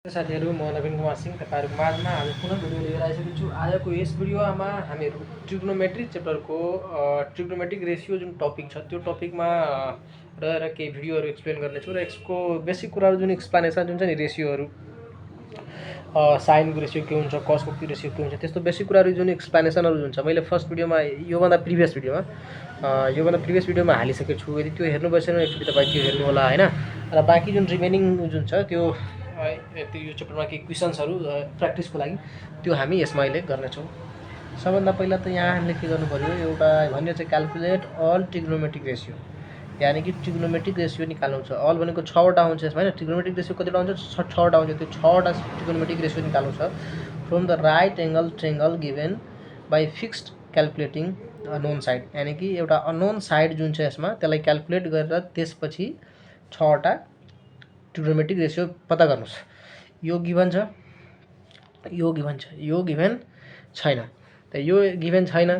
साथीहरु म नवीन कुमार सिंह तपाईहरुको माझमा आज पुनः भिडियो लिएर आइसकेको छु। आजको यस भिडियोमा हामीहरु ट्रिग्नोमेट्री च्याप्टरको ट्रिग्नोमेट्रिक रेशियो जुन टपिक छ त्यो टपिकमा रहेर केही भिडियोहरु एक्सप्लेन गर्ने छु र यसको बेसिक कुराहरु जुन एक्सप्लेनेसन जुन छ नि रेशियोहरु साइनको रेशियो के हुन्छ, कसको के रेशियो के हुन्छ, त्यस्तो बेसिक कुराहरु जुन एक्सप्लेनेसनहरु हुन्छ मैले फर्स्ट भिडियोमा योभन्दा प्रिभियस भिडियोमा हालिसकेको छु। यदि त्यो हेर्नु भएछ भने एकचोटी तपाई त्यो हेर्नु होला हैन। र बाँकी जुन रिमेनिङ जुन छ त्यो यो च्याप्टरमा केही क्वेशन्सहरु प्र्याक्टिसको लागि त्यो हामी यसमा अहिले गर्नेछौँ। सबभन्दा पहिला त यहाँ हामीले के गर्नु पर्यो, एउटा भन्ने चाहिँ क्याल्कुलेट अल ट्रिग्नोमेट्रिक रेशियो, यानी कि ट्रिग्नोमेट्रिक रेशियो निकाल्नु छ। अल भनेको 6 वटा हुन्छ यसमा हैन। ट्रिग्नोमेट्रिक रेशियो कतिवटा हुन्छ? 6 वटा हुन्छ। त्यो 6 वटा ट्रिग्नोमेट्रिक रेशियो निकाल्नु छ from the right angle triangle given by fixed calculating unknown side, यानी कि एउटा अननोन साइड जुन छ यसमा त्यसलाई क्याल्कुलेट गरेर त्यसपछि 6 वटा ट्रिग्नोमेट्रिक रेशियो पत्ता गर्नुस्। यो गिभन छ, यो गिभन छ, यो गिभन छैन। त यो गिभन छैन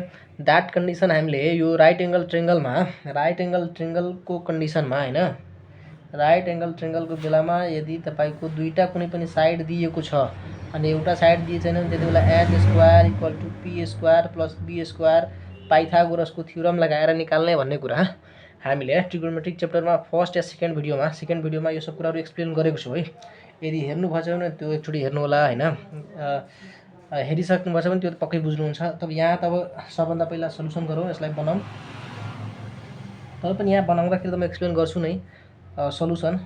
दैट कन्डिसन हामीले यो राइट एंगल ट्रायंगलको कन्डिसनमा हैन, राइट एंगल ट्रायंगलको बेलामा यदि तपाईको दुईटा कुनै पनि साइड दिएको छ अनि एउटा साइड दिएको छैन भने त्यतिबेला h² = p² + b² पाइथागोरसको थ्योरम लगाएर निकाल्ने भन्ने कुरा हामीले ट्रिग्नोमेट्रिक च्याप्टरमा फर्स्ट या सेकेन्ड भिडियोमा यो सब कुराहरु एक्सप्लेन गरेको छु है। यदि हेर्नु भएछ भने त्यो एकचोटी हेर्नु होला हैन। हेरिसक्नु भएछ भने त्यो पक्कै बुझ्नुहुन्छ। तब यहाँ तब सबभन्दा पहिला सल्युसन गरौँ, यसलाई बनाऊँ। तर पनि यहाँ बनाउँदाखेरि त म एक्सप्लेन गर्छु नै। Solution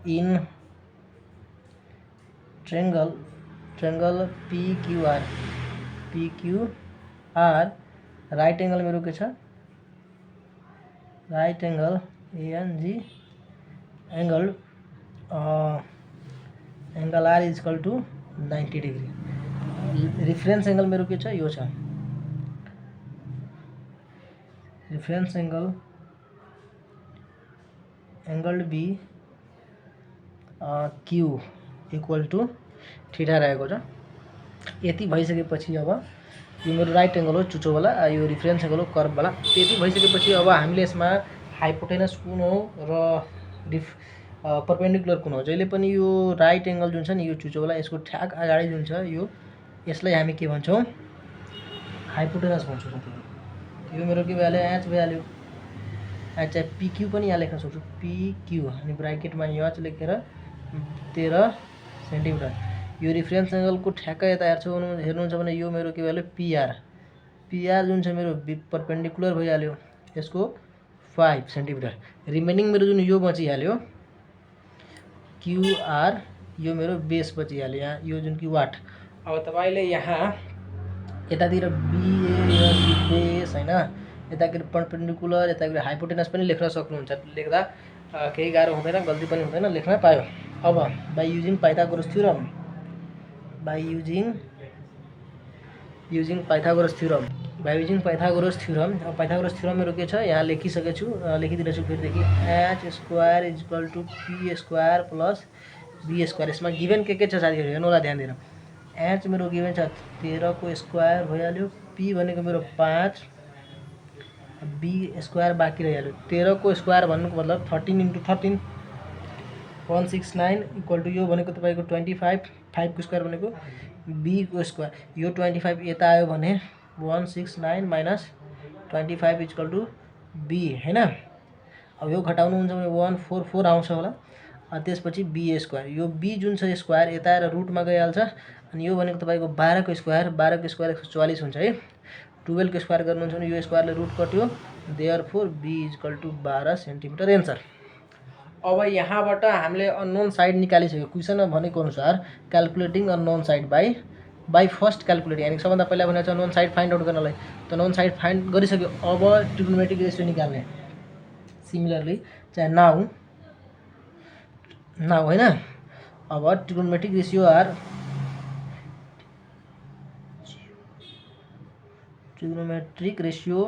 in triangle PQR right angle मेरो के छ? Right angle ANG angle R = 90 degree. Reference angle मेरो के छ? यो छ। Reference angle B Q = theta रहेको छ। यति भइसकेपछि अब यो मेरो राइट एंगल हो चुचो वाला, यो रिफरेन्स एंगल हो कर्व वाला। यति भइसकेपछि अब हामीले यसमा हाइपोटेनस कुन हो र परपेंडिकुलर कुन हो। जहिले पनि यो राइट एंगल जुन छ नि यो चुचो वाला, यसको ठ्याक अगाडि जुन छ यो यसलाई हामी के भन्छौं? हाइपोटेनस भन्छौं साथीहरु। यो मेरो के भइहाल्यो? h भइहाल्यो। h चाहिँ PQ पनि यहाँ लेख्न सक्छु, PQ अनि ब्र्याकेटमा h लेखेर 13 सेन्टिमिटर। यो रिफरेन्स एंगलको ठ्याक्कै यता हेर्नुहुन्छ भने यो मेरो के भइहाल्यो? PR जुन छ मेरो परपेंडिकुलर भइहाल्यो, यसको 5 सेन्टिमिटर। रिमेनिङ मेरो जुन यो बचिहाल्यो QR, यो मेरो बेस बचिहाल्यो यहाँ, यो जुन कि वाट। अब तपाईले यहाँ यतातिर बेस हैन, यतातिर परपेंडिकुलर, यतातिर हाइपोटेनस पनि लेख्न सक्नुहुन्छ। लेख्दा केही गाह्रो हुँदैन, गल्ती पनि हुँदैन, लेख्न पायो। अब बाइ युजिङ पाइथागोरस थ्योरम, अब पाइथागोरस थ्योरम मेरो के छ? यहाँ लेखिसकेको छु, लेखिदिन्छु फेरिदेखि। h² = p² + b²। यसमा गिवन के छ साथीहरु? हेर्नु होला ध्यान दिएर। h मेरो गिवन छ 13 को स्क्वायर भइहाल्यो, p भनेको मेरो 5, b² बाँकी रहिहाल्यो। 13 को स्क्वायर भन्नुको मतलब 13 × 13 169 = यो भनेको तपाईको 25, 5 को स्क्वायर भनेको b को स्क्वायर। यो 25 यता आयो भने 169 - 25 = b हैन। अब यो घटाउनु हुन्छ भने 144 आउँछ होला। त्यसपछि b², यो b जुन छ स्क्वायर यता आएर रुटमा गइहाल्छ अनि यो भनेको तपाईको 12 को स्क्वायर 144 हुन्छ है। 12 को स्क्वायर गर्नुहुन्छ भने यो स्क्वायरले रुट कट्यो, देयरफोर b = 12 सेन्टिमिटर एन्सर। अब यहाँबाट हामीले अननोन साइड निकालिसक्यो। क्वेशनमा भनेको अनुसार calculating unknown side by first calculate, यानी सबभन्दा पहिला भनेको छ अननोन साइड फाइन्ड आउट गर्नलाई। त अननोन साइड फाइन्ड गरिसक्यो। अब ट्रिग्नोमेट्रिक रेशियो निकाल्ने। सिमिलरली चाहिँ नाउ हैन। अब ट्रिग्नोमेट्रिक रेशियो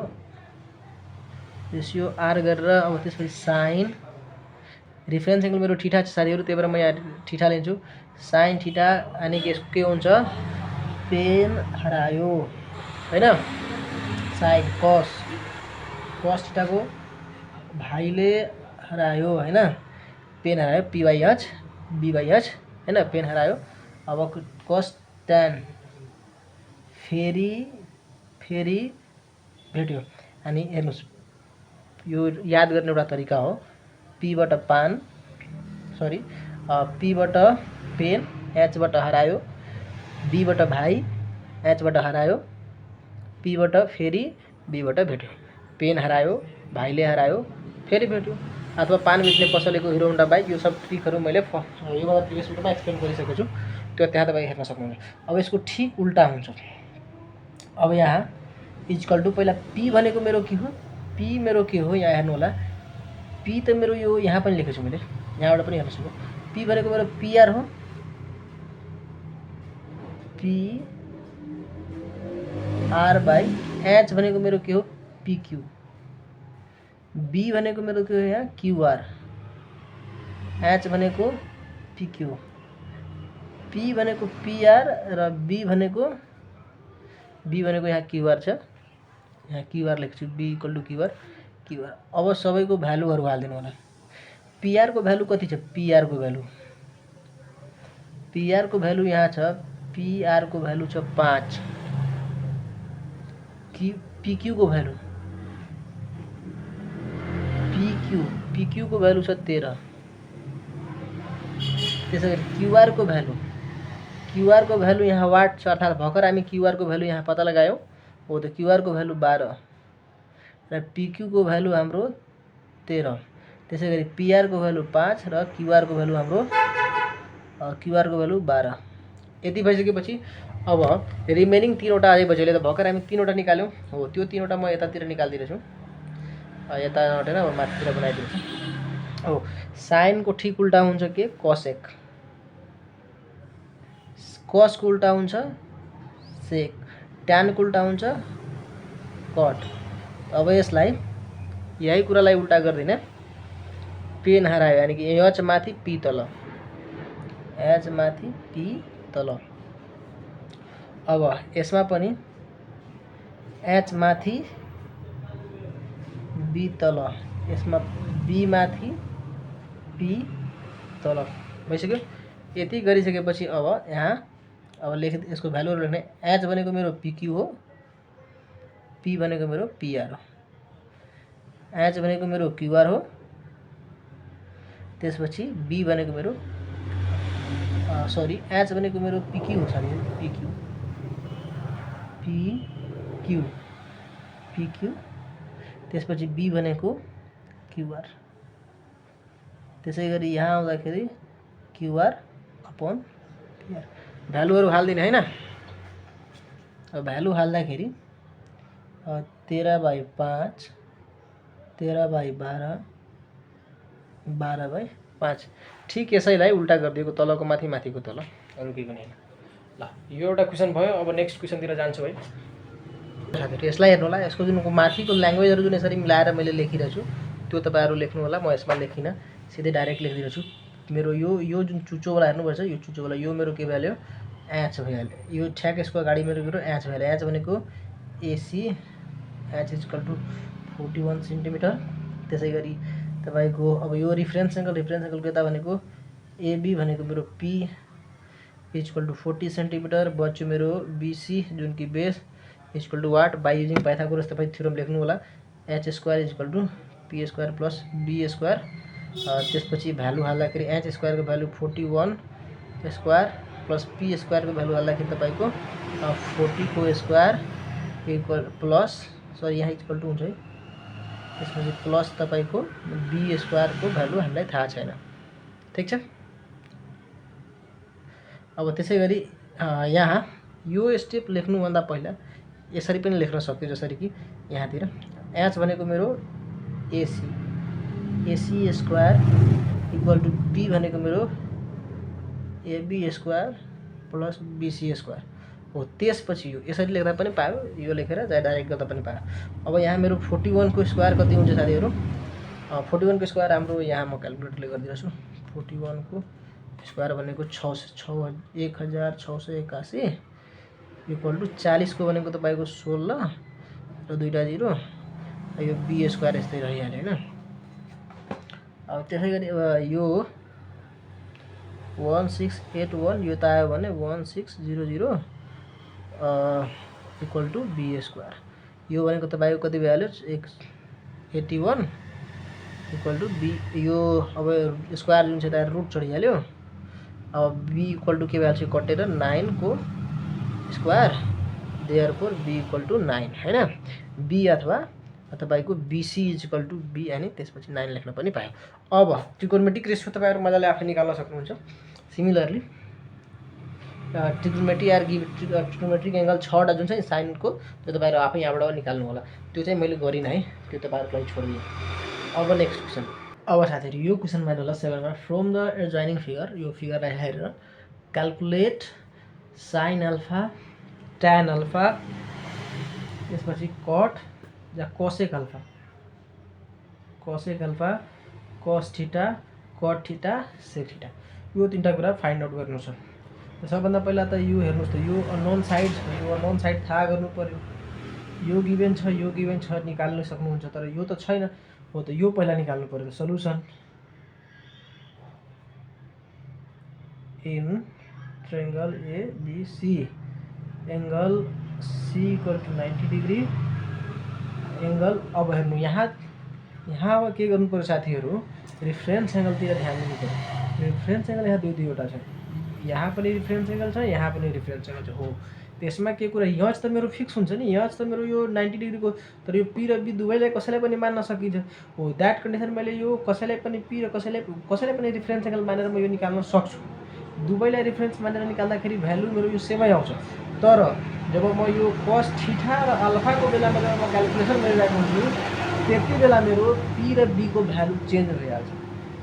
R गरेर अब त्यसपछि साइन, रिफरेन्स एंगल मेरो थीटा छ साथीहरु, त्यही भएर म यहाँ थीटा लिन्छु। साइन थीटा अनि के हुन्छ? पेन हरायो हैन। साइन कस थीटाको भाइले हरायो हैन, पेन हरायो, p/h b/h हैन, पेन हरायो। अब cos tan फेरि फेरि भेट्यो। अनि हेर्नुहोस् यो याद गर्ने एउटा तरिका हो, पीबाट पान सरी पीबाट पेन, एचबाट हरायो, बीबाट भाइ, एचबाट हरायो, पीबाट फेरि बीबाट भेट्यो। पेन हरायो, भाइले हरायो, फेरि भेट्यो। अथवा पान बेच्ने पसलेको हिरो होन्डा बाइक, यो सब ट्रिकहरू मैले योभन्दा प्रिभियस भिडियोमा एक्सप्लेन गरिसकेको छु, त्यो त्यहाँ तपाईँ हेर्न सक्नुहुन्छ। अब यसको ठिक उल्टा हुन्छ। अब यहाँ इक्वल टु पहिला पी भनेको मेरो के हो, पी मेरो के हो यहाँ हेर्नु होला। पी त मेरो यो यहाँ पनि लेखेको छु मैले, यहाँबाट पनि हेर्न सक्छु। पी भनेको मेरो पीआर हो, पी आर बाई एच भनेको मेरो के हो पीक्यू, बी भनेको मेरो के हो यहाँ क्यूआर, एच भनेको पीक्यू, पी भनेको पीआर र बी भनेको यहाँ क्यूआर छ, यहाँ क्यूआर लेख्छु, B equal to QR QR. अब सबैको भ्यालुहरू हालिदिनु होला। पीआर को भ्यालु कति छ, पीआर को भ्यालु, पीआर को भ्यालु यहाँ छ, पीआर को भ्यालु छ 5, पीक्यू को भ्यालु पीक्यू को भ्यालु छ 13। त्यसैगरी क्यूआर को भ्यालु यहाँ वाट छ, अर्थात् भर्खर हामी क्यूआर को भ्यालु यहाँ पत्ता लगायौँ हो, त क्यूआर को भ्यालु 12 र पीक्यू को भ्यालु हाम्रो 13। त्यसैगरी पीआर को भ्यालु 5 र क्यूआर को भ्यालु हाम्रो 12। यति भइसकेपछि अब रिमेनिङ 3वटा अझै बच्यो। त भर्खर हामी 3वटा निकाल्यौँ हो, त्यो 3वटा म यतातिर निकालिदिरहेछु, यता नटेर अब माथितिर बनाइदिन्छु हो। साइनको ठिक उल्टा हुन्छ के, कसेक, कसको उल्टा हुन्छ सेक, ट्यानको उल्टा हुन्छ कट। अब यसलाई यही कुरालाई उल्टा गर्दिन, पेन हरायो यानि कि एच माथि पी तल, एच माथि पी तल। अब यसमा पनि एच माथि बी तल, यसमा बी माथि पी तल भइसक्यो। यति गरिसकेपछि अब यहाँ अब यसको भ्यालुहरू लेख्ने। एच भनेको मेरो पीक्यू हो, पी भनेको मेरो पीआर हो, एच भनेको मेरो क्यूआर हो, त्यसपछि बी भनेको मेरो सरी एच भनेको मेरो पीक्यू हो, सरी पीक्यू, त्यसपछि बी भनेको क्यूआर। त्यसैगरी यहाँ आउँदाखेरि क्यूआर अपन पीआर। भ्यालुहरू हाल्दिने हैन। अब भ्यालु हाल्दाखेरि 13/5, 13/12, 12/5। ठिक यसैलाई उल्टा गरिदिएको, तलको माथि माथिको तल, अरू केही पनि हैन। ल यो एउटा क्वेसन भयो। अब नेक्स्ट क्वेसनतिर जान्छु है साथीहरु। यसलाई हेर्नु होला, यसको जुन माथिको ल्याङ्ग्वेजहरू जुन यसरी मिलाएर मैले लेखिरहेको छु त्यो तपाईँहरू लेख्नु होला। म यसमा लेखिनँ, सिधै डाइरेक्ट लेखिदिएको छु। मेरो यो जुन चुचोवाला हेर्नुपर्छ, यो चुचोवाला यो मेरो के भ्याल्यु एच भइहाल्यो। यो ठ्याक यसको अगाडि मेरो एच भइहाल्यो। एच भनेको AC, H equal to 41 centimetre. त्यसै गरी तपाईँको अब यो रिफरेन्स एङ्गलको यता भनेको एबी भनेको मेरो पी इक्वल टु 40 सेन्टिमिटर, बच्यो मेरो बीसी जुन कि base equal to what by using Pythagoras तपाईँ थ्योरम लेख्नु होला। H square equal to P square plus B square. त्यसपछि भ्यालु हाल्दाखेरि एच स्क्वायरको भ्यालु 41 स्क्वायर प्लस पी स्क्वायरको भ्यालु हाल्दाखेरि तपाईँको 40 को स्क्वायर इक्वल प्लस सरी यहाँ इक्वल टु हुन्छ है, त्यसपछि प्लस तपाईँको बी स्क्वायरको भ्यालु हामीलाई थाहा छैन। ठिक छ। अब त्यसै गरी यहाँ यो स्टेप लेख्नुभन्दा पहिला यसरी पनि लेख्न सक्यो, जसरी कि यहाँतिर एच भनेको मेरो AC square equal to B भनेको मेरो AB square plus BC square हो। त्यसपछि यो यसरी लेख्दा पनि पायो, यो लेखेर चाहे डाइरेक्ट गर्दा पनि पायो। अब यहाँ मेरो 41 को स्क्वायर कति हुन्छ साथीहरू? 41 को स्क्वायर हाम्रो यहाँ म क्यालकुलेटरले गरिदिन्छु। 41 को स्क्वायर भनेको 1681 इक्वल टु 40 को भनेको तपाईँको 16 र दुईटा 0, यो बी स्क्वायर यस्तै रहिहाल्यो हैन। अब त्यसै गरी अब यो 1681 यो त आयो भने 1600 इक्वल टू बी स्क्वायर। यो भनेको तपाईँको कति भइहाल्यो 81 इक्वल टू बी। यो अब स्क्वायर जुन छ त्यहाँ रुट चढिहाल्यो। अब बी इक्वल टू के भइहाल्छ कटेर 9 को square therefore B equal to 9 हैन। बी अथवा तपाईँको BC is equal to B अनि त्यसपछि 9 लेख्न पनि पायो। अब ट्रिगोनोमेट्रिक रेसियो तपाईँहरू मजाले आफै निकाल्न सक्नुहुन्छ। सिमिलरली ट्रिगोनोमेट्रिक एंगल 6 जुन चाहिँ साइनको त्यो तपाईँहरू आफै यहाँबाट निकाल्नु होला। त्यो चाहिँ मैले गरिनँ है, त्यो तपाईँहरूलाई छोडिदिएँ। अब नेक्स्ट क्वेसन। अब साथीहरू यो क्वेसन हेर्नु होला 7 मा फ्रम द एडजॉइनिङ फिगर। यो फिगरलाई हेरेर calculate sine alpha tan alpha त्यसपछि कट या cosec alpha cos theta cot theta sec theta यो तीनटा कुरा फाइन्ड आउट गर्नु छ। सबभन्दा पहिला त यो हेर्नुस् त यो अननोन साइड छ, यो अननोन साइड थाहा गर्नु पर्यो। यो गिभन छ निकाल्न सक्नुहुन्छ, तर यो त छैन हो त यो पहिला निकाल्नु पर्यो। Solution in triangle ABC angle C equal to 90 degree angle. अब हेर्नु यहाँ अब के गर्नु पर्यो साथीहरू, रिफरेन्स एंगलतिर ध्यान दिनु पर्यो। रिफरेन्स एंगल यहाँ दुईवटा छ, यहाँ पनि रिफरेन्स एंगल छ, यहाँ पनि रिफरेन्स एंगल छ हो। त्यसमा के कुरा यहाँ त मेरो फिक्स हुन्छ नि, यहाँ त मेरो यो 90 डिग्रीको, तर यो पी र बी दुवैलाई कसैलाई पनि मान्न सकिन्छ हो। द्याट कन्डिसन मैले यो कसैलाई पनि पी र कसैलाई पनि रिफरेन्स एंगल मानेर म यो निकाल्न सक्छु। दुवैलाई रिफरेन्स मानेर निकाल्दाखेरि भ्यालु मेरो यो सेमै आउँछ। तर जब म यो cos थीटा र अल्फाको बेलामा जब म क्याल्कुलेसन गरिरहेको हुन्छु त्यति बेला मेरो पी र बी को भ्यालु चेन्ज भइहाल्छ।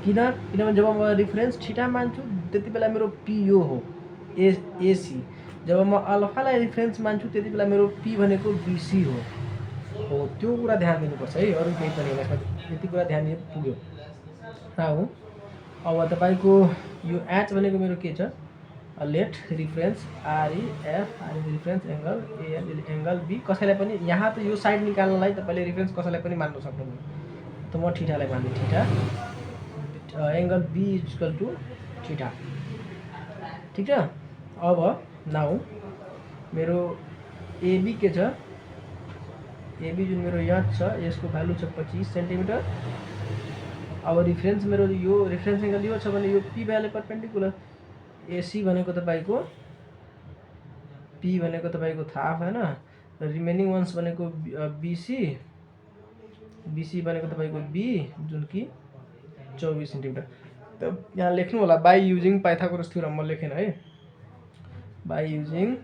किनभने जब म रिफरेन्स थीटा मान्छु त्यति बेला मेरो पी यो हो एसी, जब म अल्फालाई रिफरेन्स मान्छु त्यति बेला मेरो पी भनेको बीसी हो। त्यो कुरा ध्यान दिनुपर्छ है, अरू केही पनि यसमा यति कुरा ध्यान दिए पुग्यो। अब तपाईँको यो एच भनेको मेरो के छ, let reference REF reference angle A angle B. कसैलाई पनि यहाँ त यो साइड निकाल्नलाई तपाईँले रिफरेन्स कसैलाई पनि मान्न सक्नुहुन्छ। त म थीटालाई मान्ने, theta angle B equal to theta, ठीक छ। अब नाउ मेरो एबी के छ, एबी जुन मेरो यहाँ छ यसको भ्यालु छ 25 सेन्टिमिटर। अब रिफरेन्स मेरो यो रिफरेन्स एंगल यो छ भने यो पी भ्यालु परपेन्डिकुलर। एसी भनेको तपाईको पी भनेको तपाईको थाहा भएन, रिमेनिङ वन्स भनेको बीसी भनेको तपाईको बी जुन कि 24 सेन्टिमिटर। त यहाँ लेख्नु होला बाई युजिङ पाइथागोरस थ्योरम। म लेखेन है, बाई युजिङ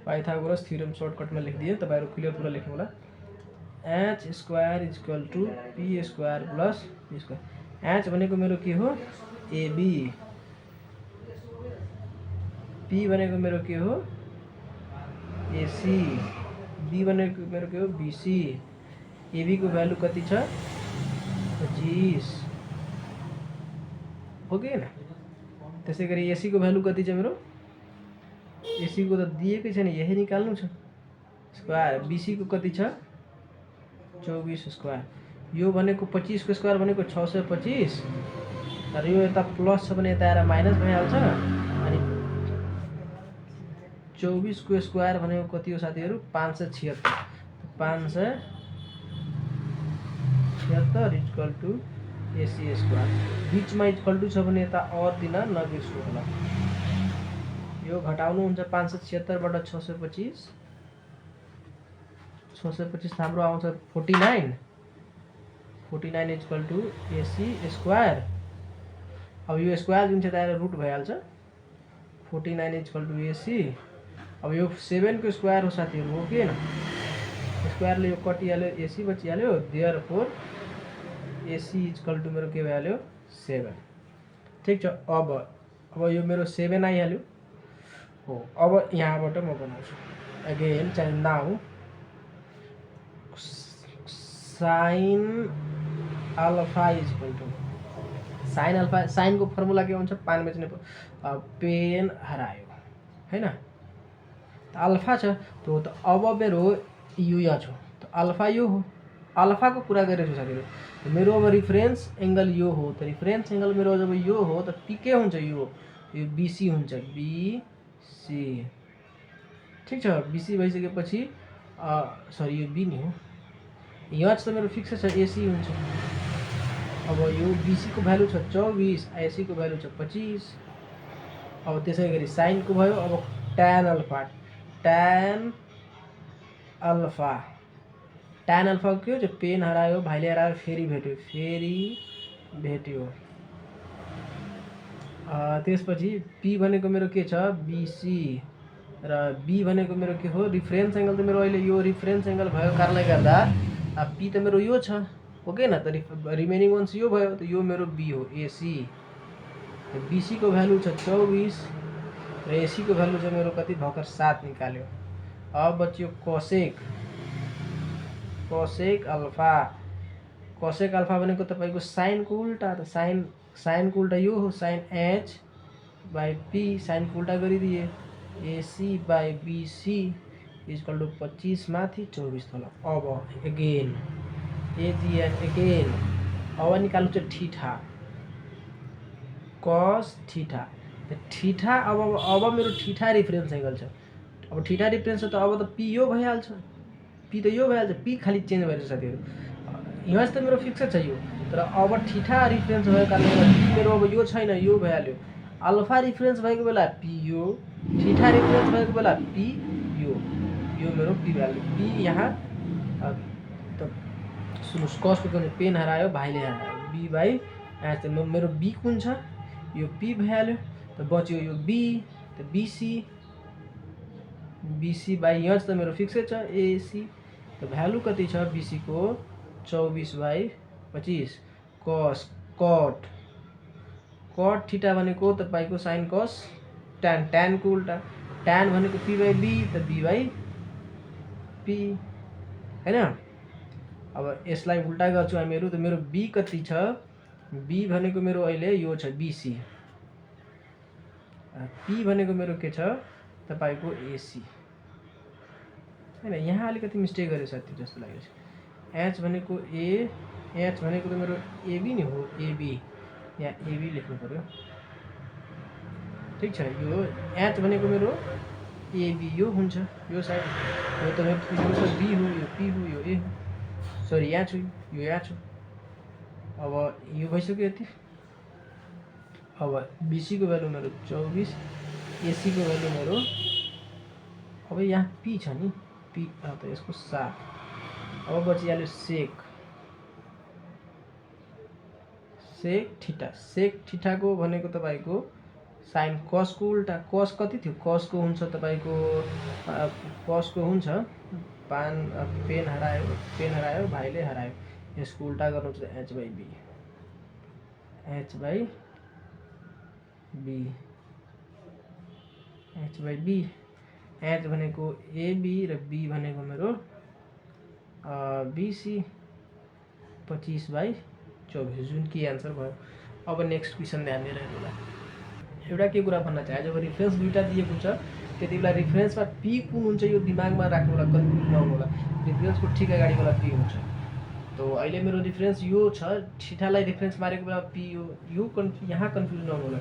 पाइथागोरस थ्योरम सर्टकटमा लेखिदिए। तपाईहरु क्लियर पूरा लेख्नु होला। H square is equal to P square plus P square. H भनेको मेरो के हो, एबी। पी भनेको मेरो के हो, एसी। बी भनेको मेरो के हो, बीसी। एबी को भ्यालु कति छ, 25 हो कि हैन। त्यसैगरी एसी को भ्यालु कति छ मेरो, एसी को त दिएकै छैन, यही निकाल्नु छ स्क्वायर। बीसी को कति छ, 24 स्क्वायर। यो भनेको 25 को स्क्वायर भनेको 625, तर यो यता प्लस छ भने यता आएर माइनस भइहाल्छ। अनि 24 को स्क्वायर भनेको कति हो साथीहरु, 576। 576 इक्वल टू एसी स्क्वायर। बीचमा इक्वल टू छ भने यता और दिन नबिर्सनु होला। यो घटाउनु हुन्छ 576 बाट 625। 625 हाम्रो आउँछ 49। 49 इक्वल टू एसी स्क्वायर। अब यो स्क्वायर जुन छ त्यहाँ रुट भइहाल्छ। 49 इक्वल टू एसी। अब यो 7 को स्क्वायर हो साथीहरु, हो कि हैन। स्क्वायरले यो कटिहाल्यो, एसी बचिहाल्यो। देयरफोर एसी इक्वल टू मेरो के भइहाल्यो, 7। ठीक छ। अब यो मेरो 7 आइहाल्यो हो। अब यहाँबाट म बनाउँछु अगेन चाहिँ now sine alpha is equal to sine alpha. Sine को फर्मुला के हुन्छ, पानी बेच्ने पेन हरायो हैन। अल्फा छ तो अब मेरो यो यहाँ छ, तो अल्फा यो हो। अल्फा को कुरा गरेछु साथीहरु। मेरो अब रिफरेन्स एंगल यो हो, तो रिफरेन्स एंगल मेरो जब यो हो तो पी के हुन्छ, यो यो बीसी हुन्छ बीसी ठीक छ। बीसी भइसकेपछि सरी यो बी नि हो, यहाँ त मेरो फिक्स छ एसी हुन्छ। अब यो बीसी को भ्यालु छ 24, एसी को भ्यालु छ 25। अब त्यसै गरी साइन को भयो। अब tan alpha, tan alpha, tan alpha के हो, पेन हरायो, भाइले हरायो, फेरि भेट्यो। त्यसपछि पी भनेको मेरो के छ बीसी र बी भनेको मेरो के हो रिफरेन्स एंगल। त मेरो अहिले यो रिफरेन्स एंगल भयो कारणले गर्दा पी त मेरो यो छ ओके न, त रिमेनिङ वन्स यो भयो, त यो मेरो बी हो एसी। बीसी को भ्यालु छ 24 र एसी को भ्यालु छ मेरो कति भर्खर 7 निकाल्यो। अब बच्यो cosec, cosec alpha. Cosec alpha भनेको तपाईको साइन को उल्टा, त साइन को उल्टा यो हो sine H by P. Sine को उल्टा गरिदिए AC by BC equal to 25 माथि 24 तल। अब अगेन एजिएन अगेन अब निकाल्नु छ थीटा कस थीटा। थीटा अब मेरो थीटा रिफरेन्स एंगल छ। अब थीटा रिफरेन्स छ त अब त पी यो भइहाल्छ, पी त यो भइहाल्छ, पी खाली चेन्ज भएर साथीहरु। यहाँ त मेरो फिक्स छ यो, तर अब थीटा रिफरेन्स भएको कारणले गर्दा मेरो अब यो छैन, यो भइहाल्यो। अल्फा रिफरेन्स भएको बेला पी यो, थीटा रिफरेन्स भएको बेला पी यो मेरो पी भ्यालु। पी यहाँ त सुन्नुस् कसको कुनै पेन हरायो, भाइले हरायो, बी बाई यहाँ त मेरो बी कुन छ यो पी भइहाल्यो। त बच्यो यो बी, त बीसी बाई यहाँ त मेरो फिक्सै छ एसी। त भ्यालु कति छ बीसी को 24 बाई 25 कस कट थीटा भनेको तपाईको साइन कस tan, tan को उल्टा tan भनेको पी बाई बी, त बी बाई पी हैन। अब यसलाई उल्टा गर्छु हामीहरु, त मेरो बी कति छ, बी भनेको मेरो अहिले यो छ बीसी, पी भनेको मेरो के छ तपाईको एसी हैन। यहाँ अलिकति मिस्टेक गरे साथी जस्तो लाग्यो। एच भनेको ए, एच भनेको त मेरो एबी नि हो, एबी यहाँ एबी लेख्नु पर्यो ठीक छ। यो एच भनेको मेरो एबी यो हुन्छ, यो साइड यो त मेरो यो त बी हो, यो पी हो, यो ए हो, सरी यहाँ छु, यो यहाँ छु। अब यो भइसक्यो यति। अब बीसी को भ्यालु मेरो 24, एसी को भ्यालु मेरो अब यहाँ पी छ नि, पी त यसको 7। अब बचिहाल्यो सेक थीटा। सेक थीटा को भनेको तपाईको साइन कस को उल्टा। कस कति थियो, कस को हुन्छ तपाईको कस को हुन्छ पेन हरायो, भाइले हरायो, यसको उल्टा गर्नु छ H by B, H by B. H भनेको एबी र बी भनेको मेरो बीसी 25 बाई 24 जुन कि एन्सर भयो। अब नेक्स्ट क्वेसन ध्यान दिएर हेर्नुला। एउटा के कुरा भन्न चाहे, जब रिफरेन्स दुईटा दिएको छ त्यति बेला रिफरेन्समा पी कुन हुन्छ यो दिमागमा राख्नु होला, कन्फ्युज नहुनु होला। रिफरेन्सको ठिक अगाडि बेला पी हुन्छ। तो अहिले मेरो रिफरेन्स यो छ, थीटालाई रिफरेन्स मारेको बेला पी यो यहाँ कन्फ्युज नहुनु होला।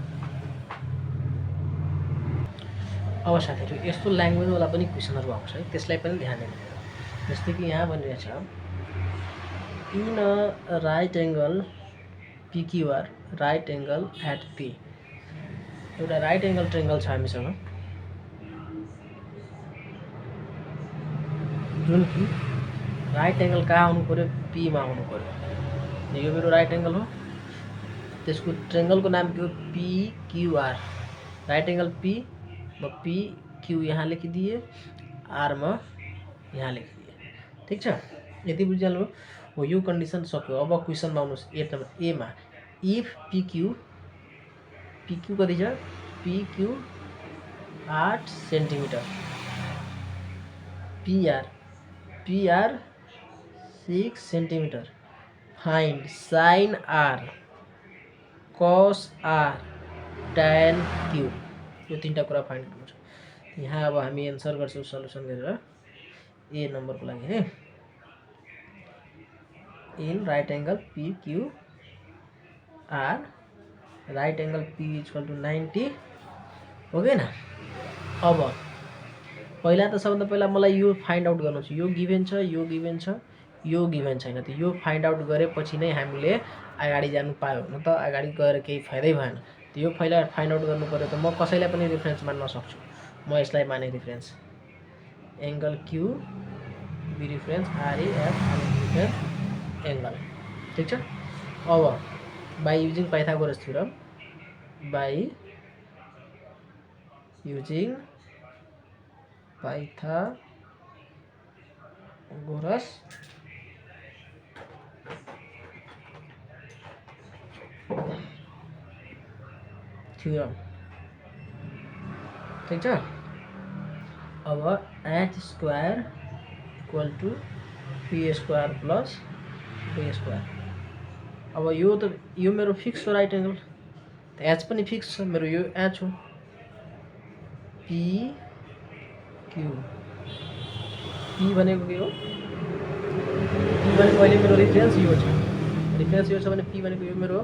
अब साथीहरु यस्तो ल्याङ्ग्वेज वाला पनि क्वेसनहरु आउँछ है, त्यसलाई पनि ध्यान दिनु। जस्तै कि यहाँ भनिरहेको छ in a right angle PQR right angle at P। एउटा राइट एंगल ट्रायंगल छ हामीसँग जुन कि राइट एंगल कहाँ हुनु पर्यो, P मा हुनु पर्यो। यो मेरो राइट एंगल हो, त्यसको ट्रायंगल को नाम के हो PQR। राइट एंगल P म PQ यहाँ लेखिदिए, R म यहाँ लेखिदिए, ठीक छ। यति बुझिहाल्नु हो। यो कन्डिसन सक्यो। अब क्वेसनमा आउनुस् ए मा इफ PQ कति छ, PQ 8 centimetre, PR 6 centimetre, find sine R cos R tan Q। यो तीनटा कुरा फाइन्ड गर्नु छ। यहाँ अब हामी एन्सर गर्छौं सल्युसन गरेर ए नम्बर को लागि है। In right angle PQR right angle P equal to 90 okay न। अब पहिला त सबभन्दा पहिला मलाई यो फाइन्ड आउट गर्नु छ, यो गिभेन छ, यो गिभेन छ, यो गिभेन छैन। त यो फाइन्ड आउट गरेपछि नै हामीले अगाडि जानु पायो, न त अगाडि गएर केही फाइदै भएन। त यो पहिला फाइन्ड आउट गर्नु पर्यो। त म कसैलाई पनि रिफरेन्स मान्न सक्छु। म यसलाई माने reference, angle Q B reference, RAF reference angle, ठिक छ। अब by using Pythagoras theorem, by using Pythagoras theorem, ठिक छ। अब H square equal to P square plus B square. अब यो मेरो फिक्स हो राइट एङ्गल, त एच पनि फिक्स छ मेरो, यो एच हो। पी क्यू, पी भनेको के हो, पी भनेको अहिले मेरो रिफरेन्स यो छ, रिफरेन्स यो छ भने पी भनेको यो मेरो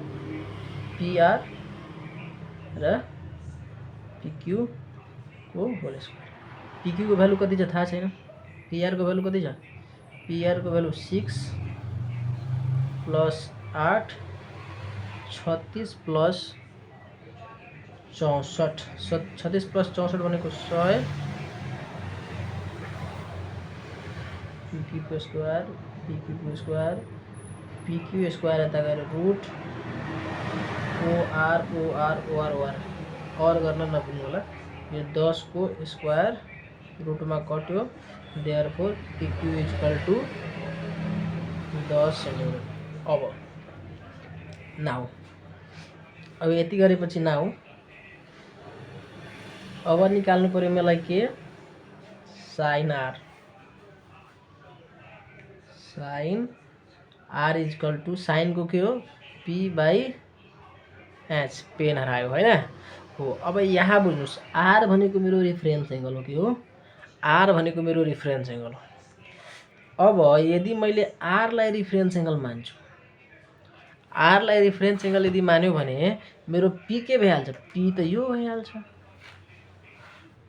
पीआर र पीक्यू को होल स्क्वायर। पीक्यू को भ्यालु कति छ थाहा छैन, पीआर को भ्यालु कति छ, पीआर को भ्यालु 6 प्लस 8 36 प्लस 64, 36 प्लस 64 भनेको 100, PQ square, PQ square, PQ square यता गएर root or or or or, और गर्न नभुल्नु होला। यो 10 को स्क्वायर रुटमा कट्यो, therefore PQ equal to 10 centimetre. अब नाउ, अब यति गरेपछि नाउ अब निकाल्नु पर्यो मलाई के, sine R, sine R equal to sine को के हो पी बाई एच, पेन हरायो होइन हो। अब यहाँ बुझ्नुहोस्, आर भनेको मेरो रिफरेन्स एङ्गल हो, के हो, आर भनेको मेरो रिफरेन्स एङ्गल हो। अब यदि मैले आरलाई रिफरेन्स एङ्गल मान्छु, आरलाई रिफरेन्स एङ्गल यदि मान्यो भने मेरो पी के भइहाल्छ, पी त यो भइहाल्छ,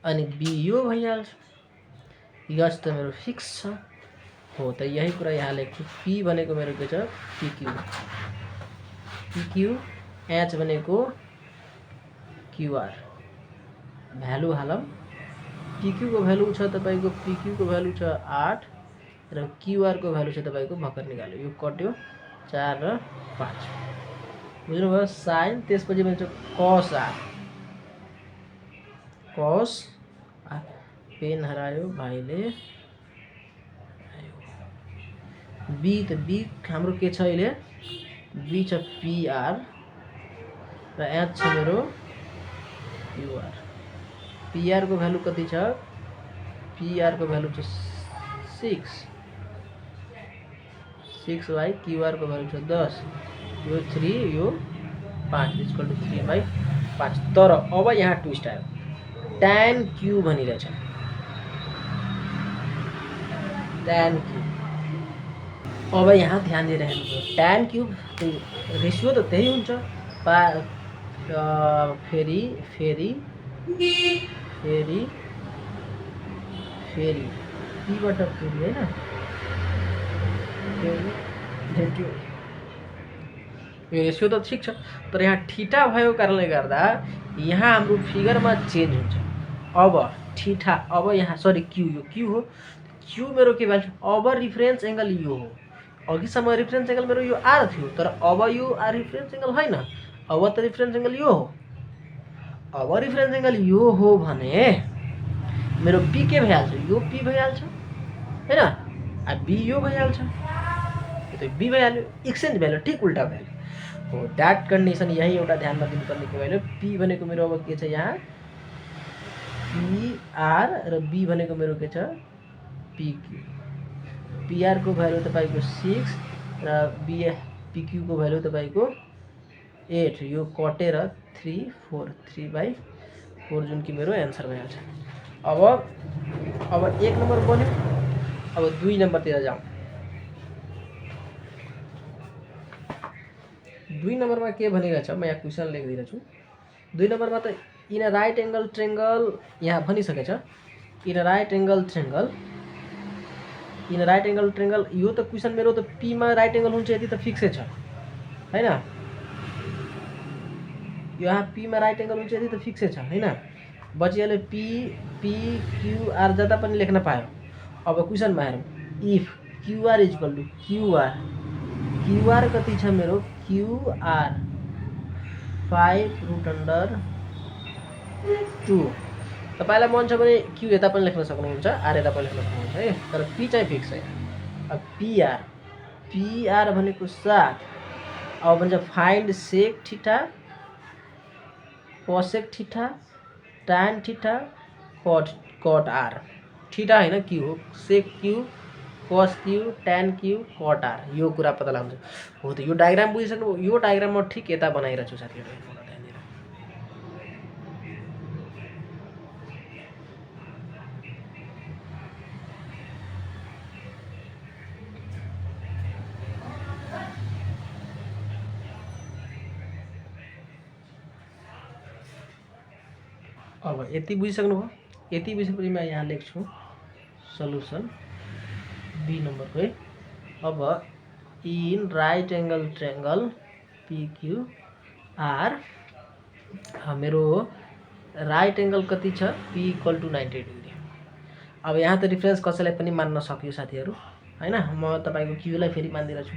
अनि बी यो भइहाल्छ, यस त मेरो फिक्स छ हो। त यही कुरा यहाँ लेख्छु, पी भनेको मेरो के छ पीक्यू, पीक्यू, एच भनेको क्यूआर, भ्यालु हालौँ। पीक्यू को भ्यालु छ तपाईको, पीक्यू को भ्यालु छ 8 र क्यूआर को भ्यालु छ तपाईको, भर्खर निकाल्यो, यो कट्यो 4 र 5, बुझ्नुभयो। साइन, त्यसपछि भन्छ cos R, cos R, pain हरायो भाइले, बी, त बी हाम्रो के छ अहिले, बी छ पीआर र एच छ मेरो क्यूआर। पीआर को भ्यालु कति छ, पीआर को भ्यालु छ 6 बाई क्यूआर को भ्यालु छ 10, यो 3 यो 5 इक्वल टू 3/5। तर अब यहाँ ट्विस्ट आयो, tan क्यू भनिरहेछ, tan क्यू। अब यहाँ ध्यान दिएर हेर्नु, tan क्यूब रेसियो त त्यही हुन्छ, फेरि फेरि फेरि फेरि पीबाट फेरि होइन, फेरि यो रेसियो त ठिक छ, तर यहाँ थीटा भएको कारणले गर्दा यहाँ हाम्रो फिगरमा चेन्ज हुन्छ। अब थीटा, अब यहाँ सरी क्यू, यो क्यू हो, क्यू मेरो के भन्छ, अब रिफरेन्स एङ्गल यो हो। अघिसम्म रिफरेन्स एङ्गल मेरो यो आर थियो, तर अब यो आर रिफरेन्स एङ्गल होइन, अब त रिफरेन्स एङ्गल यो हो। अब रिफरेन्स एङ्गल यो हो भने मेरो पी के भइहाल्छ, यो पी भइहाल्छ होइन, बी यो भइहाल्छ, त्यो बी भइहाल्यो, एक्सचेन्ज भ्यालु ठिक उल्टा भ्यालु हो। द्याट कन्डिसन यही एउटा ध्यानमा दिनुपर्ने के भइहाल्यो, पी भनेको मेरो अब के छ यहाँ पीआर र बी भनेको मेरो के छ पीक्यू। पीआर को भ्यालु तपाईको 6 र पीक्यू को भ्यालु तपाईको 8, यो कटेर 3 4 3/4 जुन कि मेरो एन्सर भइहाल्छ। अब 1 नम्बर बन्यो, अब 2 नम्बरतिर जाउँ। 2 नम्बरमा के भनिरहेछ, म यहाँ क्वेसन लेखिदिरहेछु। 2 नम्बरमा त in a right angle triangle यहाँ भनिसकेछ। In a right angle triangle यो त क्वेसन मेरो त पीमा राइट एङ्गल हुन्छ यति त फिक्सै छ हैन। यहाँ पीमा राइट एङ्गल हुन्छ यति त फिक्सै छ हैन। बचिहाल्यो पी पी क्युआर जता पनि लेख्न पायो। अब क्वेसनमा हेरौँ, if QR equal to QR कति छ मेरो, क्युआर 5√2। तपाईलाई मन छ भने क्यु यता पनि लेख्न सक्नुहुन्छ, आर यता पनि लेख्न सक्नुहुन्छ है, तर पी चाहिँ फिक्स है। अब पीआर भनेको 7। अब भन्छ find sec theta, cosec theta, tan theta, cot R. Theta हैन क्यु हो, sec Q, cos Q, tan Q, cot R, यो कुरा पत्ता लाग्छ। हो त यो डायग्राम बुझिसक्नु। यो डायग्राम म ठिक यता बनाइरहेको छु साथीहरु, ध्यान दिएर। अब यति बुझिसक्नुभयो। यति बुझेपछि म यहाँ लेख्छु सल्युसन बी नम्बरको है। अब in right angle triangle PQR मेरो राइट एङ्गल कति छ, P इक्वल टु 90 डिग्री। अब यहाँ त रिफरेन्स कसैलाई पनि मान्न सक्यो साथीहरु हैन। म तपाईको क्यूलाई फेरि मान्दिरा छु,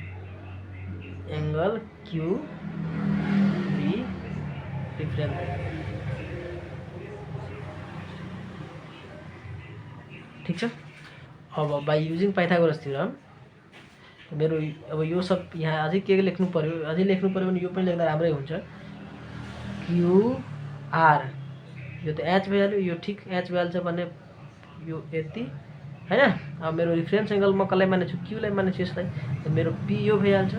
एङ्गल QB रिफरेन्स ठीक छ। अब बाई युजिङ पाइथागोरस थ्योरम मेरो अब यो सब यहाँ अझै के लेख्नु पर्यो, अझै लेख्नु पर्यो भने यो पनि लेख्दा राम्रै हुन्छ। क्युआर यो त एच भइहाल्यो, यो ठिक एच भइहाल्छ भने यो यति हैन। अब मेरो रिफरेन्स एङ्गल म कसलाई मानेछु, क्यूलाई मानेछु यसलाई, त मेरो पी यो भइहाल्छ।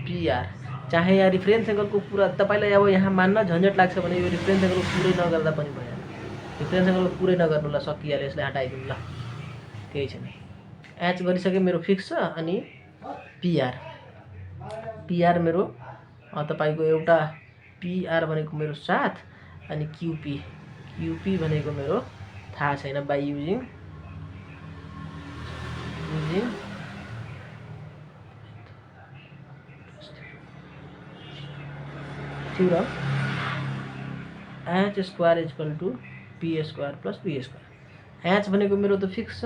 पीआर चाहे यहाँ रिफरेन्स एङ्गलको कुरा तपाईलाई अब यहाँ मान्न झन्झट लाग्छ भने यो रिफरेन्स एङ्गलको पुरै नगर्दा पनि भइहाल्यो। रिफरेन्स एङ्गलको पुरै नगर्नु ल, सकिहाल्यो, यसलाई हटाइदिनु ल, केही छैन। एच गरिसके मेरो फिक्स छ। अनि पीआर मेरो तपाईको एउटा पीआर भनेको मेरो 7 अनि क्यूपी भनेको मेरो थाहा छैन। By using theorem H square equal to P square plus B square. H भनेको मेरो त फिक्स छ,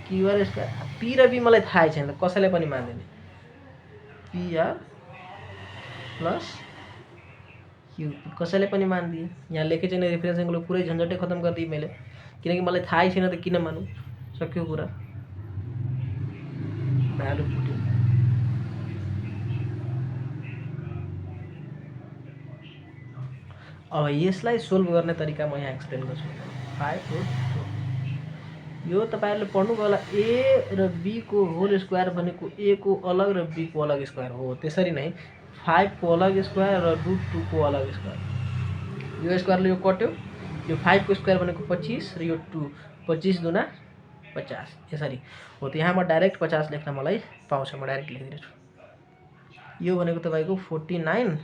क्युआर स्क्वायर, पी र बी मलाई थाहै छैन, कसैलाई पनि मान्दैन। पीआर प्लस क्यूपी कसैले पनि मान्दिए। यहाँ लेखे छैन रिफरेन्स एङ्गल, पुरै झन्झटै खत्म गरिदिएँ मैले, किनकि मलाई थाहै छैन त किन मानु, सक्यो कुरा, भ्यालु पुट्यो। अब यसलाई सोल्भ गर्ने तरिका म यहाँ एक्सप्लेन गर्छु। 5√2 यो तपाईहरुले पढ्नुको होला, ए र बी को होल स्क्वायर भनेको ए को अलग र बी को अलग स्क्वायर हो। त्यसरी नै 5 को अलग स्क्वायर र √2 को अलग स्क्वायर। यो स्क्वायरले यो कट्यो, यो 5 को स्क्वायर भनेको 25 र यो 2, 25 दुना 50 यसरी हो। त यहाँ म डाइरेक्ट 50 लेख्न मलाई पाउँछ, म डाइरेक्ट लेखिदिन्छु। यो भनेको तपाईको 49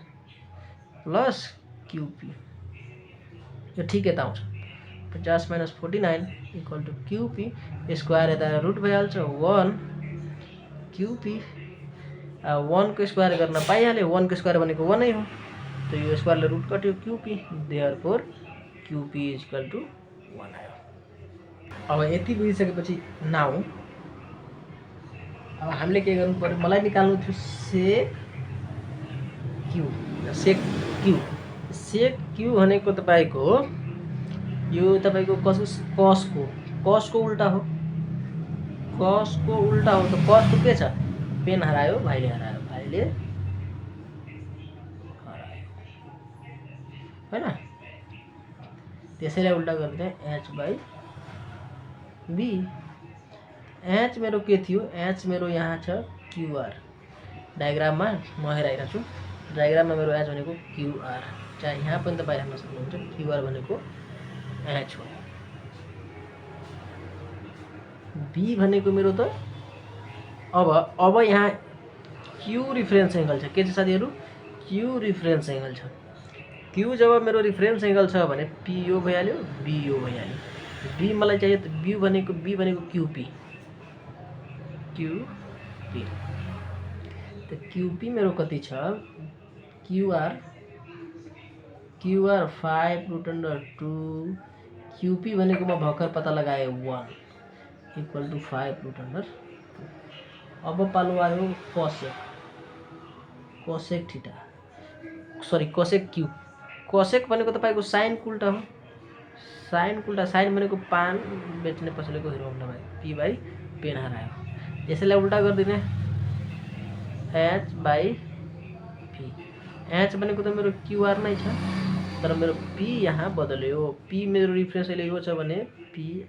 प्लस क्यूपी, यो ठिक यता आउँछ। 50 minus 49 equal to QP, square यता रुट भइहाल्छ 1 क्यूपी। 1 को स्क्वायर गर्न पाइहाल्यो, 1 को स्क्वायर भनेको 1 नै हो, त यो स्क्वायरले रुट कट्यो QP, therefore QP equal to 1 आयो। अब यति बुझिसकेपछि नाउ अब हामीले के गर्नु पर्यो, मलाई निकाल्नु थियो सेक क्यू भनेको तपाईको यो तपाईको कसको उल्टा हो, कसको उल्टा हो। त कसको के छ, पेन हरायो, भाइले हरायो हैन। त्यसैलाई उल्टा गरिदिए एच बाई बी। एच मेरो के थियो, एच मेरो यहाँ छ क्यूआर, डायग्राममा म हेराइरहेको छु, डायग्राममा मेरो एच भनेको क्यूआर, चाहे यहाँ पनि तपाईँ हेर्न सक्नुहुन्छ क्यूआर भनेको एच हो। बी भनेको मेरो त अब यहाँ क्यू रिफरेन्स एङ्गल छ। के छ साथीहरू? क्यू रिफरेन्स एङ्गल छ। क्यू जब मेरो रिफरेन्स एङ्गल छ भने पी यो भइहाल्यो, बी यो भइहाल्यो। बी मलाई चाहियो त बी भनेको क्यूपी, क्यूपी। त क्यूपी मेरो कति छ? क्यूआर 5√2। क्यूपी भनेको म भर्खर पत्ता लगाएँ 1 = 5√2। अब पालो आयो cosec theta, sorry cosec Q. Cosec भनेको तपाईको साइन उल्टा हो। साइन उल्टा, साइन भनेको पान बेच्ने पसलेको हिरोहन्डा भाइ, पी बाई पेन हरायो। यसैलाई उल्टा गरिदिने, h/p। h भनेको त मेरो क्यूआर नै छ, तर मेरो p यहाँ बदल्यो। p मेरो रिफरेन्स अहिले यो छ भने pr,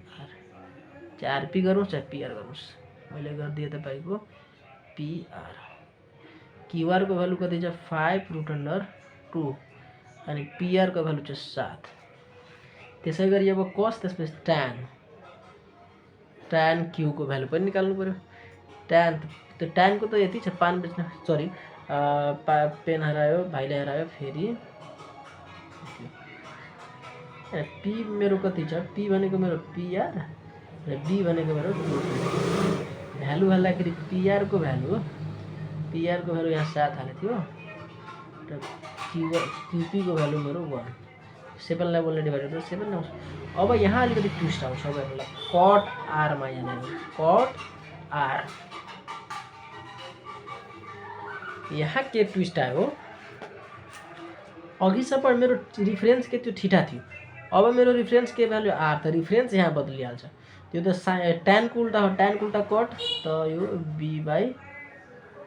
4p गर्नुस् चाहे pr गर्नुस्, मैले गरिदिएँ तपाईको pr। क्यूआर को भ्यालु कति छ? 5√2 अनि pr को भ्यालु छ 7। त्यसै गरी अब cos, त्यसपछि tan q को भ्यालु पनि निकाल्नु पर्यो। tan को त यति छ, पान बेच्न, सरी पेन हरायो, भाइले हरायो, फेरि p मेरो कति छ? p भनेको मेरो pr र b भनेको मेरो भ्यालु हाल्दाखेरि pr को भ्यालु यहाँ 7 हालेको थियो र qp को भ्यालु मेरो 1। 7 लाई 1 ले डिभाइड गर्दा 7 आउँछ। अब यहाँ अलिकति ट्विस्ट आउँछ हेर्नुलाई, कट r मा यहाँ कट r। यहाँ के ट्विस्ट आयो? अघिसम्म मेरो रिफरेन्स के त्यो थीटा थियो, अब मेरो रिफरेन्स के भ्यालु r, त रिफरेन्स यहाँ बदलिहाल्छ। त्यो त tan को उल्टा हो, tan को उल्टा कट, त यो b/p।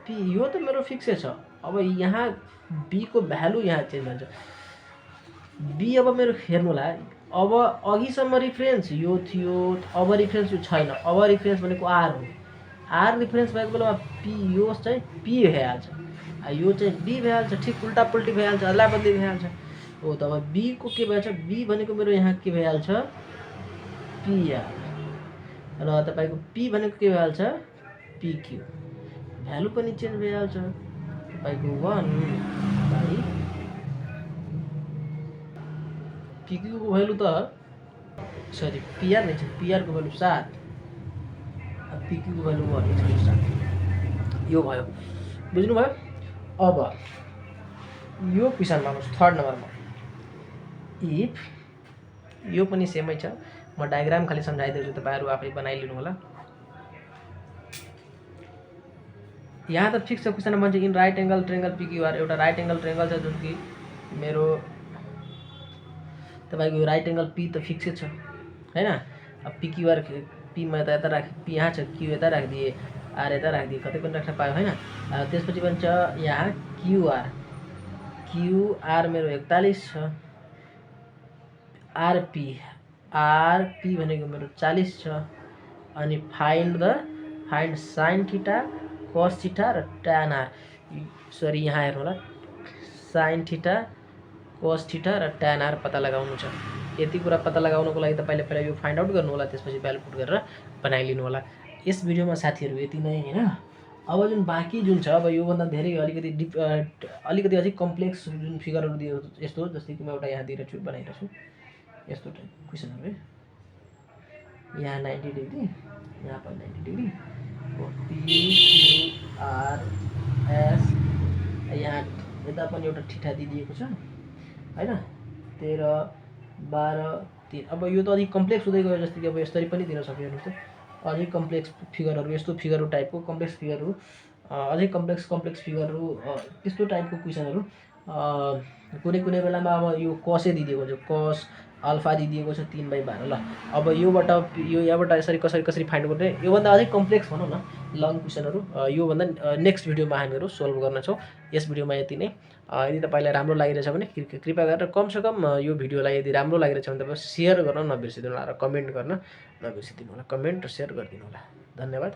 यो त मेरो फिक्सै छ। अब यहाँ b को भ्यालु यहाँ चेन्ज हुन्छ। b अब मेरो हेर्नुला, अब अघिसम्म रिफरेन्स यो थियो, अब रिफरेन्स यो छैन। अब रिफरेन्स भनेको r हो। r रिफरेन्स भएको बेलामा p यो चाहिँ p भइहाल्छ, यो चाहिँ b भइहाल्छ। ठिक उल्टा पुल्टी भइहाल्छ, अदला बदली भइहाल्छ। हो त अब b को के भइहाल्छ? b भनेको मेरो यहाँ के भइहाल्छ? pr र तपाईको p भनेको के भइहाल्छ? pq। भ्यालु पनि चेन्ज भइहाल्छ, तपाईको 1/, pq को भ्यालु त सरी pr नै छ, pr को भ्यालु 7, pq को भ्यालु 1/7। यो भयो, बुझ्नु भयो? अब यो क्वेशनमा आउनुस्, 3rd नम्बरमा। इफ यो पनि सेमै छ, म डायग्राम खाली सम्झाइदिन्छु, तपाईहरु आफै बनाइलिनु होला। यहाँ त फिक्स छ क्वेशनमा भन्छ in right angle triangle PQR, एउटा राइट एंगल ट्रायंगल छ जुन कि मेरो तपाईको राइट एंगल P त फिक्सै छ हैन। अब PQR P मा यता राख, P यहाँ छ, Q यता राखिदिए, R यता राखिदिए, कतै पनि राख्न पायो हैन। त्यसपछि भन्छ यहाँ QR मेरो 41 छ, RP भनेको मेरो 40 छ, अनि find sine theta, cos theta र tan r। सरी यहाँ हेर्नु होला, साइन थीटा, cos थीटा र tan r पत्ता लगाउनु छ। यति कुरा पत्ता लगाउनको लागि तपाईले पहिला यो फाइन्ड आउट गर्नु होला, त्यसपछि भ्यालु पुट गरेर बनाइलिनु होला। यस भिडियोमा साथीहरु यति नै हैन। अब जुन बाँकी जुन छ, अब यो भन्दा धेरै अलिकति अझै कम्प्लेक्स जुन फिगरहरु दिएको यस्तो, जस्तै कि म एउटा यहाँ दिएर छु, बनाइरहेछु यस्तो टाइप क्वेशनहरु है। यहाँ 90 डिग्री, यहाँ पनि 90 डिग्री, PQRS, यहाँ यता पनि एउटा थीटा दिएको छ हैन, 13, 12, 3। अब यो त अलिक कम्प्लेक्स हुँदै गयो, जस्तै कि अब यसरी पनि दिन सक्यो हेर्नुस् त, अझै कम्प्लेक्स फिगरहरु, यस्तो फिगरहरु टाइपको कम्प्लेक्स फिगरहरु, अझै कम्प्लेक्स फिगरहरु, त्यस्तो टाइपको क्वेशनहरु कुनै बेलामा अब यो cos दिएको हुन्छ, cos अल्फा दिएको छ 3/12। ल अब योबाट यो यहाँबाट यसरी कसरी फाइन्ड गर्ने, यो भन्दा अझै कम्प्लेक्स भनौं न लङ क्वेशनहरु, यो भन्दा नेक्स्ट भिडियोमा हामीहरु सोल्भ गर्न छौं। यस भिडियोमा यति नै। यदि तपाईलाई राम्रो लागिरहेछ भने कृपया गरेर कम से कम यो भिडियोलाई यदि राम्रो लागिरहेछ भने तपाईले शेयर गर्न नबिर्सिदिनु होला र कमेन्ट गर्न नबिर्सिदिनु होला। कमेन्ट र शेयर गरिदिनु होला। धन्यवाद।